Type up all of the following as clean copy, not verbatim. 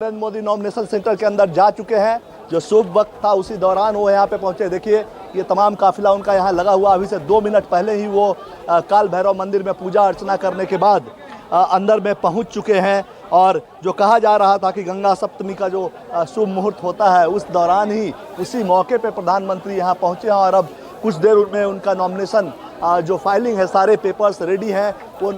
Narendra Modi nomination centre के अंदर जा चुके हैं। जो शुभ वक्त था उसी दौरान वो यहाँ पे पहुंचे। देखिए ये तमाम काफिला उनका यहाँ लगा हुआ। अभी से 2 मिनट पहले ही वो काल भैरव मंदिर में पूजा अर्चना करने के बाद अंदर में पहुंच चुके हैं। और जो कहा जा रहा था कि गंगा सप्तमी का जो शुभ मुहूर्त होता है उस दौरान ही उसी मौके पे प्रधानमंत्री यहाँ पहुँचे हैं। और अब कुछ देर में उनका नॉमिनेशन जो फाइलिंग है, सारे पेपर्स रेडी हैं वो।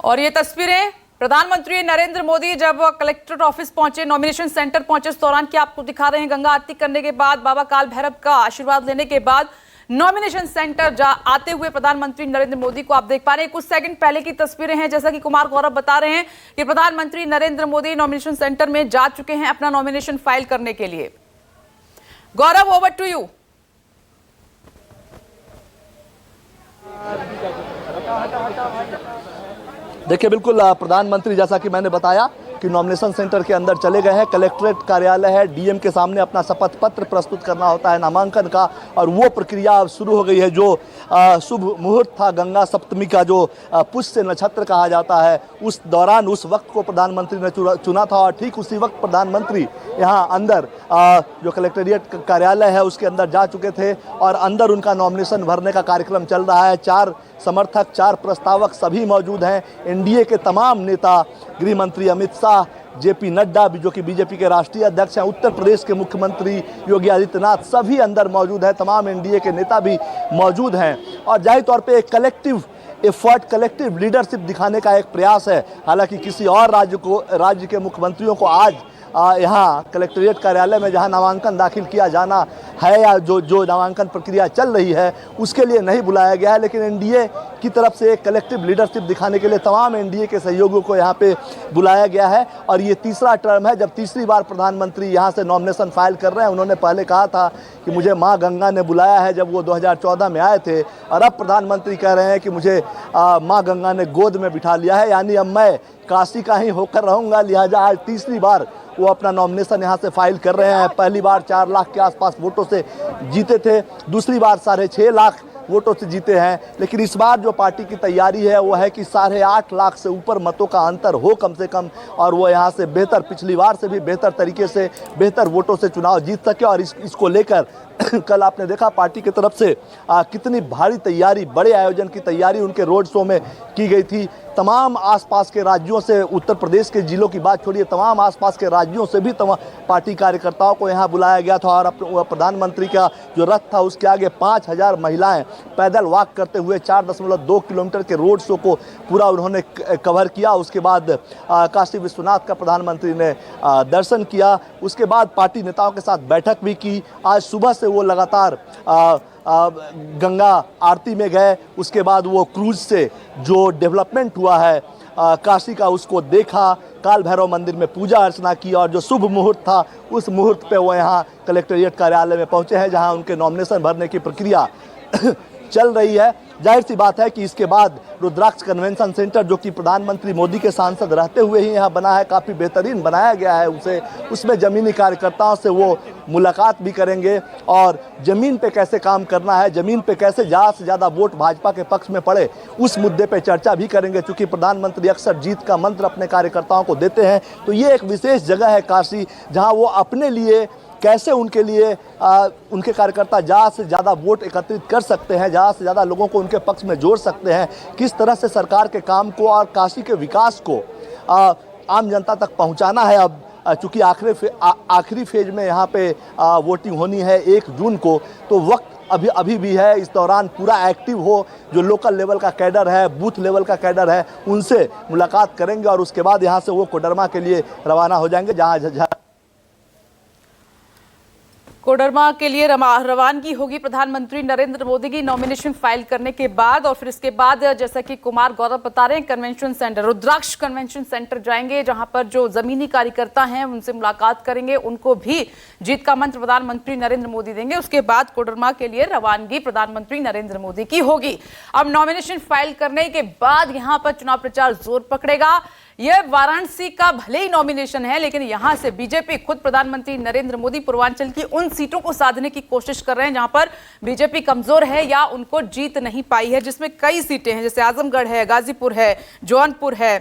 और ये तस्वीरें प्रधानमंत्री नरेंद्र मोदी जब कलेक्ट्रेट ऑफिस पहुंचे, नॉमिनेशन सेंटर पहुंचे, उस दौरान की आपको दिखा रहे हैं। गंगा आरती करने के बाद, बाबा काल भैरव का आशीर्वाद लेने के बाद नॉमिनेशन सेंटर आते हुए प्रधानमंत्री नरेंद्र मोदी को आप देख पा रहे हैं। कुछ सेकंड पहले की तस्वीरें हैं। जैसा कि कुमार गौरव बता रहे हैं कि प्रधानमंत्री नरेंद्र मोदी नॉमिनेशन सेंटर में जा चुके हैं अपना नॉमिनेशन फाइल करने के लिए। गौरव, ओवर टू यू। देखिए बिल्कुल प्रधानमंत्री जैसा कि मैंने बताया कि नॉमिनेशन सेंटर के अंदर चले गए हैं। कलेक्ट्रेट कार्यालय है, डीएम के सामने अपना शपथ पत्र प्रस्तुत करना होता है नामांकन का, और वो प्रक्रिया अब शुरू हो गई है। जो शुभ मुहूर्त था गंगा सप्तमी का, जो पुष्य नक्षत्र कहा जाता है, उस दौरान उस वक्त को प्रधानमंत्री ने चुना था। और ठीक उसी वक्त प्रधानमंत्री यहाँ अंदर जो कलेक्ट्रेट कार्यालय है उसके अंदर जा चुके थे और अंदर उनका नॉमिनेशन भरने का कार्यक्रम चल रहा है। 4 समर्थक, 4 प्रस्तावक सभी मौजूद हैं। एनडीए के तमाम नेता, गृह मंत्री अमित शाह, जेपी नड्डा जो कि बीजेपी के राष्ट्रीय अध्यक्ष हैं, उत्तर प्रदेश के मुख्यमंत्री योगी आदित्यनाथ, सभी अंदर मौजूद हैं। तमाम एनडीए के नेता भी मौजूद हैं। और जाहिर तौर पे एक कलेक्टिव एफर्ट, कलेक्टिव लीडरशिप दिखाने का एक प्रयास है। हालांकि किसी और राज्य के मुख्यमंत्रियों को आज यहाँ कलेक्ट्रेट कार्यालय में जहाँ नामांकन दाखिल किया जाना है या जो नामांकन प्रक्रिया चल रही है उसके लिए नहीं बुलाया गया है। लेकिन एनडीए की तरफ से एक कलेक्टिव लीडरशिप दिखाने के लिए तमाम एनडीए के सहयोगियों को यहाँ पे बुलाया गया है। और ये तीसरा टर्म है जब तीसरी बार प्रधानमंत्री यहाँ से नॉमिनेशन फाइल कर रहे हैं। उन्होंने पहले कहा था कि मुझे माँ गंगा ने बुलाया है जब वो 2014 में आए थे, और अब प्रधानमंत्री कह रहे हैं कि मुझे माँ गंगा ने गोद में बिठा लिया है, यानी अब मैं काशी का ही होकर रहूँगा। लिहाजा आज तीसरी बार वो अपना नॉमिनेशन यहाँ से फाइल कर रहे हैं। पहली बार 4 लाख के आसपास वोटों से जीते थे, दूसरी बार 6.5 लाख वोटों से जीते हैं। लेकिन इस बार जो पार्टी की तैयारी है वो है कि 8.5 लाख से ऊपर मतों का अंतर हो कम से कम, और वो यहाँ से बेहतर, पिछली बार से भी बेहतर तरीके से, बेहतर वोटों से चुनाव जीत सके। और इसको लेकर कल आपने देखा पार्टी की तरफ से कितनी भारी तैयारी, बड़े आयोजन की तैयारी उनके रोड शो में की गई थी। तमाम आसपास के राज्यों से, उत्तर प्रदेश के जिलों की बात छोड़िए, तमाम आसपास के राज्यों से भी पार्टी कार्यकर्ताओं को यहाँ बुलाया गया था। और प्रधानमंत्री का जो रथ था उसके आगे 5000 महिलाएं पैदल वॉक करते हुए 4.2 किलोमीटर के रोड शो को पूरा उन्होंने कवर किया। उसके बाद काशी विश्वनाथ का प्रधानमंत्री ने दर्शन किया। उसके बाद पार्टी नेताओं के साथ बैठक भी की। आज सुबह से वो लगातार गंगा आरती में गए। उसके बाद वो क्रूज से जो डेवलपमेंट हुआ है काशी का उसको देखा, काल भैरव मंदिर में पूजा अर्चना की, और जो शुभ मुहूर्त था उस मुहूर्त पे वो यहाँ कलेक्ट्रेट कार्यालय में पहुँचे हैं जहाँ उनके नॉमिनेशन भरने की प्रक्रिया चल रही है। जाहिर सी बात है कि इसके बाद रुद्राक्ष कन्वेंशन सेंटर, जो कि प्रधानमंत्री मोदी के सांसद रहते हुए ही यहाँ बना है, काफ़ी बेहतरीन बनाया गया है उसे, उसमें ज़मीनी कार्यकर्ताओं से वो मुलाकात भी करेंगे और ज़मीन पे कैसे काम करना है, ज़मीन पे कैसे ज़्यादा से ज़्यादा वोट भाजपा के पक्ष में पड़े, उस मुद्दे पे चर्चा भी करेंगे। चूँकि प्रधानमंत्री अक्सर जीत का मंत्र अपने कार्यकर्ताओं को देते हैं, तो ये एक विशेष जगह है काशी, जहाँ वो अपने लिए कैसे उनके लिए उनके कार्यकर्ता ज़्यादा से ज़्यादा वोट एकत्रित कर सकते हैं, ज़्यादा से ज़्यादा लोगों को उनके पक्ष में जोड़ सकते हैं, किस तरह से सरकार के काम को और काशी के विकास को आम जनता तक पहुंचाना है। अब चूँकि आखिरी फेज में यहाँ पे वोटिंग होनी है 1 जून को, तो वक्त अभी भी है। इस दौरान पूरा एक्टिव हो, जो लोकल लेवल का कैडर है, बूथ लेवल का कैडर है, उनसे मुलाकात करेंगे और उसके बाद यहाँ से वो कोडरमा के लिए रवाना हो जाएंगे, जहाँ कोडरमा के लिए रवानगी होगी प्रधानमंत्री नरेंद्र मोदी की नॉमिनेशन फाइल करने के बाद। और फिर इसके बाद जैसा कि कुमार गौरव बता रहे हैं, कन्वेंशन सेंटर, रुद्राक्ष कन्वेंशन सेंटर जाएंगे, जहां पर जो जमीनी कार्यकर्ता हैं उनसे मुलाकात करेंगे, उनको भी जीत का मंत्र प्रधानमंत्री नरेंद्र मोदी देंगे। उसके बाद कोडरमा के लिए रवानगी प्रधानमंत्री नरेंद्र मोदी की होगी। अब नॉमिनेशन फाइल करने के बाद यहां पर चुनाव प्रचार जोर पकड़ेगा। यह वाराणसी का भले ही नॉमिनेशन है, लेकिन यहां से बीजेपी, खुद प्रधानमंत्री नरेंद्र मोदी पूर्वांचल की उन सीटों को साधने की कोशिश कर रहे हैं जहां पर बीजेपी कमजोर है या उनको जीत नहीं पाई है, जिसमें कई सीटें हैं, जैसे आजमगढ़ है, गाजीपुर है, जौनपुर है,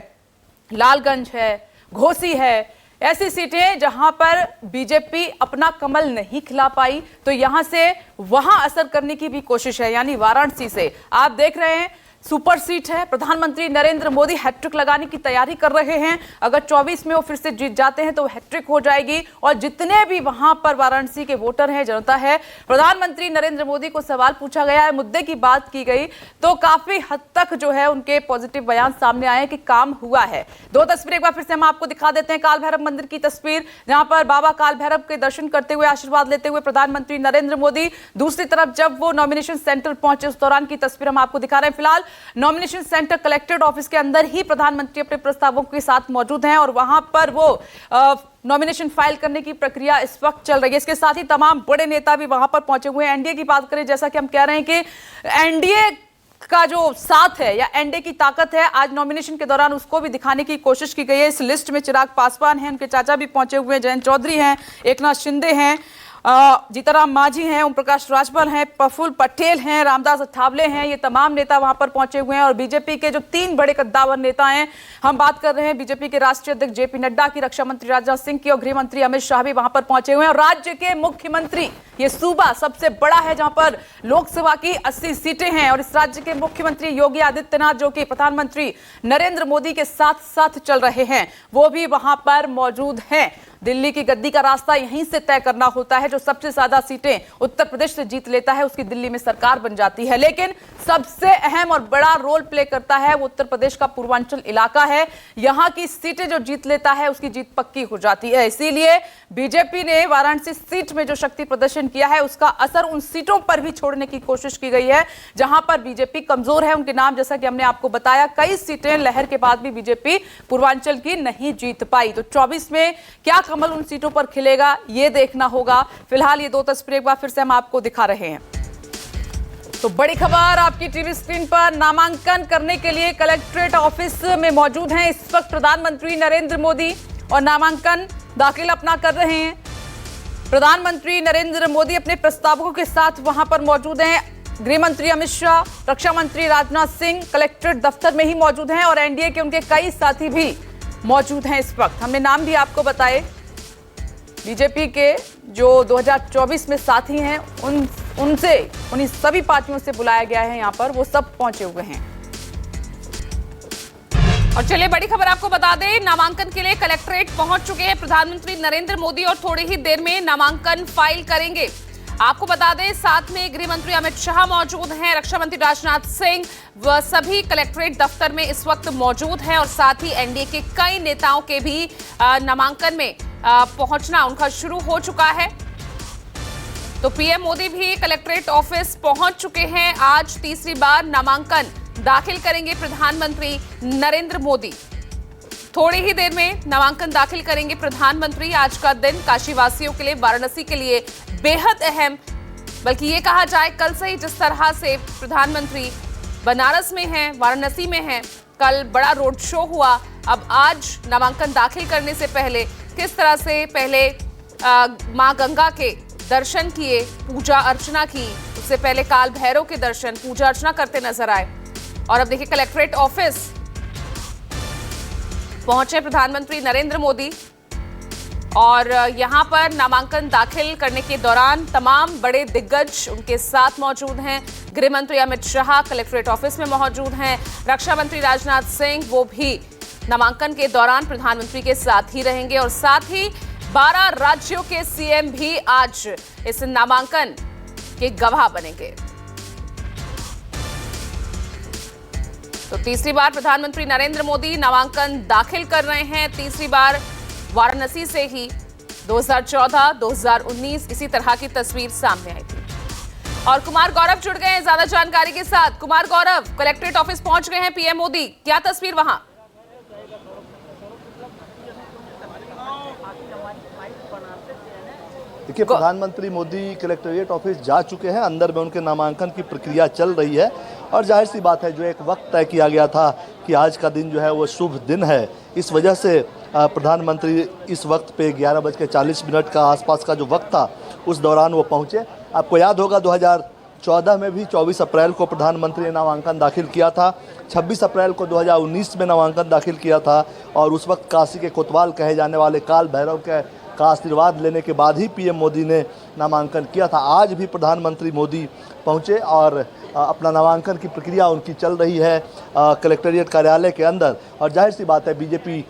लालगंज है, घोसी है, ऐसी सीटें जहां पर बीजेपी अपना कमल नहीं खिला पाई, तो यहां से वहां असर करने की भी कोशिश है। यानी वाराणसी से आप देख रहे हैं सुपर सीट है, प्रधानमंत्री नरेंद्र मोदी हैट्रिक लगाने की तैयारी कर रहे हैं। अगर 24 में वो फिर से जीत जाते हैं तो हैट्रिक हो जाएगी। और जितने भी वहां पर वाराणसी के वोटर हैं, जनता है, प्रधानमंत्री नरेंद्र मोदी को सवाल पूछा गया है, मुद्दे की बात की गई तो काफी हद तक जो है उनके पॉजिटिव बयान सामने आए कि काम हुआ है। दो तस्वीर एक बार फिर से हम आपको दिखा देते हैं। काल भैरव मंदिर की तस्वीर, जहां पर बाबा काल भैरव के दर्शन करते हुए, आशीर्वाद लेते हुए प्रधानमंत्री नरेंद्र मोदी। दूसरी तरफ जब वो नॉमिनेशन सेंटर पहुंचे उस दौरान की तस्वीर हम आपको दिखा रहे हैं। फिलहाल नॉमिनेशन सेंटर कलेक्ट्रेट ऑफिस के अंदर ही प्रधानमंत्री अपने प्रस्तावों के साथ मौजूद हैं और वहां पर वो नॉमिनेशन फाइल करने की प्रक्रिया इस वक्त चल रही है। इसके साथ ही तमाम बड़े नेता भी वहां पर पहुंचे हुए हैं। एनडीए की बात करें, जैसा कि हम कह रहे हैं कि एनडीए का जो साथ है या एनडीए की ताकत है, आज नॉमिनेशन के दौरान उसको भी दिखाने की कोशिश की गई है। इस लिस्ट में चिराग पासवान हैं, उनके चाचा भी पहुंचे हुए हैं, जयंत चौधरी हैं, एकनाथ शिंदे हैं, जीतनराम मांझी हैं, ओम प्रकाश राजभर हैं, प्रफुल्ल पटेल हैं, रामदास अठावले हैं। ये तमाम नेता वहां पर पहुंचे हुए हैं। और बीजेपी के जो 3 बड़े कद्दावर नेता हैं, हम बात कर रहे हैं बीजेपी के राष्ट्रीय अध्यक्ष जेपी नड्डा की, रक्षा मंत्री राजनाथ सिंह की और गृह मंत्री अमित शाह भी वहां पर पहुंचे हुए हैं। और राज्य के मुख्यमंत्री, ये सूबा सबसे बड़ा है जहां पर लोकसभा की 80 सीटें हैं, और इस राज्य के मुख्यमंत्री योगी आदित्यनाथ, जो कि प्रधानमंत्री नरेंद्र मोदी के साथ साथ चल रहे हैं, वो भी वहां पर मौजूद हैं। दिल्ली की गद्दी का रास्ता यहीं से तय करना होता है। जो सबसे ज्यादा सीटें उत्तर प्रदेश से जीत लेता है उसकी दिल्ली में सरकार बन जाती है। लेकिन सबसे अहम और बड़ा रोल प्ले करता है वो उत्तर प्रदेश का पूर्वांचल इलाका है। यहां की सीटें जो जीत लेता है उसकी जीत पक्की हो जाती है। इसीलिए बीजेपी ने वाराणसी सीट में जो शक्ति प्रदर्शन किया है उसका असर उन सीटों पर भी छोड़ने की कोशिश की गई है जहां पर बीजेपी कमजोर है। उनके नाम जैसा कि हमने आपको बताया, कई सीटें लहर के बाद भी बीजेपी पूर्वांचल की नहीं जीत पाई। तो 24 में क्या कमल उन सीटों पर खिलेगा, ये देखना होगा। फिलहाल ये 2 तस्वीरें एक बार फिर से हम आपको दिखा रहे हैं। तो बड़ी खबर आपकी टीवी स्क्रीन पर, नामांकन करने के लिए कलेक्ट्रेट ऑफिस में मौजूद हैं इस वक्त प्रधानमंत्री नरेंद्र मोदी और नामांकन दाखिल अपना कर रहे हैं। प्रधानमंत्री नरेंद्र मोदी अपने प्रस्तावकों के साथ वहां पर मौजूद हैं। गृह मंत्री अमित शाह, रक्षा मंत्री राजनाथ सिंह कलेक्ट्रेट दफ्तर में ही मौजूद हैं और एनडीए के उनके कई साथी भी मौजूद हैं इस वक्त। हमने नाम भी आपको बताए, बीजेपी के जो 2024 में साथी हैं उन्हीं सभी पार्टियों से बुलाया गया है यहां पर, वो सब पहुंचे हुए हैं। और चलिए बड़ी खबर आपको बता दें, नामांकन के लिए कलेक्ट्रेट पहुंच चुके हैं प्रधानमंत्री नरेंद्र मोदी और थोड़ी ही देर में नामांकन फाइल करेंगे। आपको बता दें साथ में गृह मंत्री अमित शाह मौजूद हैं, रक्षा मंत्री राजनाथ सिंह, वह सभी कलेक्ट्रेट दफ्तर में इस वक्त मौजूद हैं। और साथ ही एनडीए के कई नेताओं के भी नामांकन में पहुंचना उनका शुरू हो चुका है। तो पीएम मोदी भी कलेक्ट्रेट ऑफिस पहुंच चुके हैं। आज तीसरी बार नामांकन दाखिल करेंगे प्रधानमंत्री नरेंद्र मोदी। थोड़ी ही देर में नामांकन दाखिल करेंगे प्रधानमंत्री। आज का दिन काशी वासियों के लिए, वाराणसी के लिए बेहद अहम, बल्कि ये कहा जाए कल से ही जिस तरह से प्रधानमंत्री बनारस में हैं, वाराणसी में हैं, कल बड़ा रोड शो हुआ, अब आज नामांकन दाखिल करने से पहले किस तरह से पहले मां गंगा के दर्शन किए, पूजा अर्चना की, उससे पहले काल भैरव के दर्शन, पूजा अर्चना करते नजर आए। और अब देखिए कलेक्ट्रेट ऑफिस पहुंचे प्रधानमंत्री नरेंद्र मोदी और यहां पर नामांकन दाखिल करने के दौरान तमाम बड़े दिग्गज उनके साथ मौजूद हैं। गृह मंत्री अमित शाह कलेक्ट्रेट ऑफिस में मौजूद हैं, रक्षा मंत्री राजनाथ सिंह वो भी नामांकन के दौरान प्रधानमंत्री के साथ ही रहेंगे और साथ ही 12 राज्यों के सीएम भी आज इस नामांकन के गवाह बनेंगे। तो तीसरी बार प्रधानमंत्री नरेंद्र मोदी नामांकन दाखिल कर रहे हैं, तीसरी बार वाराणसी से ही। 2014, 2019 इसी तरह की तस्वीर सामने आई थी। और कुमार गौरव जुड़ गए हैं ज्यादा जानकारी के साथ। कुमार गौरव, कलेक्ट्रेट ऑफिस पहुंच गए हैं पीएम मोदी, क्या तस्वीर वहां? देखिए, प्रधानमंत्री मोदी कलेक्ट्रेट ऑफिस जा चुके हैं, अंदर में उनके नामांकन की प्रक्रिया चल रही है। और जाहिर सी बात है, जो एक वक्त तय किया गया था कि आज का दिन जो है वो शुभ दिन है, इस वजह से प्रधानमंत्री इस वक्त पे 11:40 का आसपास का जो वक्त था उस दौरान वो पहुँचे। आपको याद होगा 2014 में भी 24 अप्रैल को प्रधानमंत्री ने नामांकन दाखिल किया था, 26 अप्रैल को 2019 में नामांकन दाखिल किया था और उस वक्त काशी के कोतवाल कहे जाने वाले काल भैरव का आशीर्वाद लेने के बाद ही पीएम मोदी ने नामांकन किया था। आज भी प्रधानमंत्री मोदी पहुंचे और अपना नामांकन की प्रक्रिया उनकी चल रही है कलेक्टेरिएट कार्यालय के अंदर। और जाहिर सी बात है बीजेपी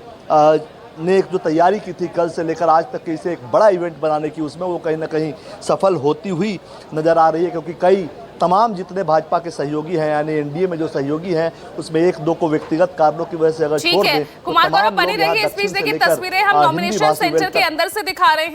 ने एक जो तैयारी की थी कल से लेकर आज तक के इसे एक बड़ा इवेंट बनाने की, उसमें वो कहीं ना कहीं सफल होती हुई नज़र आ रही है, क्योंकि कई तमाम जितने भाजपा के सहयोगी हैं यानी एनडीए में जो सहयोगी हैं उसमें एक दो को व्यक्तिगत कारणों की वजह से अगर छोड़ दें, कुमार गौरव बने रहिए। इस बीच देखिए तस्वीरें हम नॉमिनेशन सेंटर के अंदर से दिखा रहे हैं।